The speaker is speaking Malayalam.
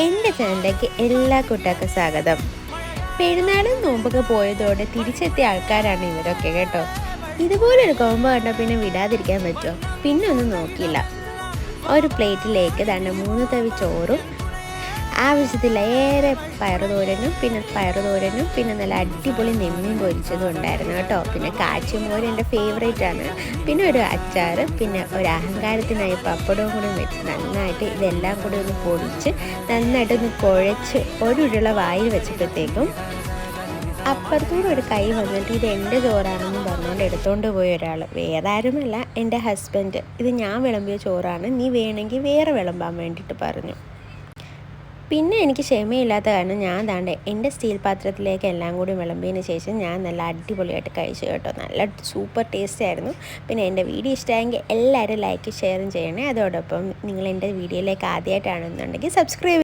എൻ്റെ ചാനലിലേക്ക് എല്ലാ കൂട്ടർക്കും സ്വാഗതം. പെരുന്നാളും നോമ്പൊക്കെ പോയതോടെ തിരിച്ചെത്തിയ ആൾക്കാരാണ് ഇവരൊക്കെ കേട്ടോ. ഇതുപോലൊരു കോമ്പോ കണ്ടാൽ പിന്നെ വിടാതിരിക്കാൻ പറ്റുമോ? പിന്നെ ഒന്നും നോക്കിയില്ല. ഒരു പ്ലേറ്റിലേക്ക് തന്നെ 3 തവി ചോറും ആവശ്യത്തിലേറെ പയറുതോരനും പിന്നെ നല്ല അടിപൊളി നെമ്മീൻ പൊരിച്ചതും ഉണ്ടായിരുന്നു കേട്ടോ. പിന്നെ കാച്ചിമോര് എൻ്റെ ഫേവറേറ്റ് ആണ്. പിന്നെ ഒരു അച്ചാർ, പിന്നെ ഒരു അഹങ്കാരത്തിനായി പപ്പടവും കൂടി വെച്ച് നന്നായിട്ട് ഇതെല്ലാം കൂടി ഒന്ന് പൊടിച്ച് നന്നായിട്ടൊന്ന് കുഴച്ച് ഒരുരുള വായിൽ വെച്ചപ്പോഴത്തേക്കും അപ്പുറത്തൂടെ ഒരു കൈ വന്നിട്ട് ഇത് എൻ്റെ ചോറാണെന്ന് പറഞ്ഞുകൊണ്ട് എടുത്തുകൊണ്ട് പോയ ഒരാൾ വേറെ ആരുമല്ല, എൻ്റെ ഹസ്ബൻഡ്. ഇത് ഞാൻ വിളമ്പിയ ചോറാണ്, നീ വേണമെങ്കിൽ വേറെ വിളമ്പാൻ വേണ്ടിയിട്ട് പറഞ്ഞു. പിന്നെ എനിക്ക് ക്ഷമയില്ലാത്ത കാരണം ഞാൻ ദാണ്ടെ എൻ്റെ സ്റ്റീൽ പാത്രത്തിലേക്ക് എല്ലാം കൂടി വിളമ്പിയതിന് ശേഷം ഞാൻ നല്ല അടിപൊളിയായിട്ട് കഴിച്ചു കേട്ടോ. നല്ല സൂപ്പർ ടേസ്റ്റ് ആയിരുന്നു. പിന്നെ എൻ്റെ വീഡിയോ ഇഷ്ടമായെങ്കിൽ എല്ലാവരും ലൈക്ക് ഷെയറും ചെയ്യണേ. അതോടൊപ്പം നിങ്ങൾ എൻ്റെ വീഡിയോയിലേക്ക് ആദ്യമായിട്ടാണെന്നുണ്ടെങ്കിൽ സബ്സ്ക്രൈബ്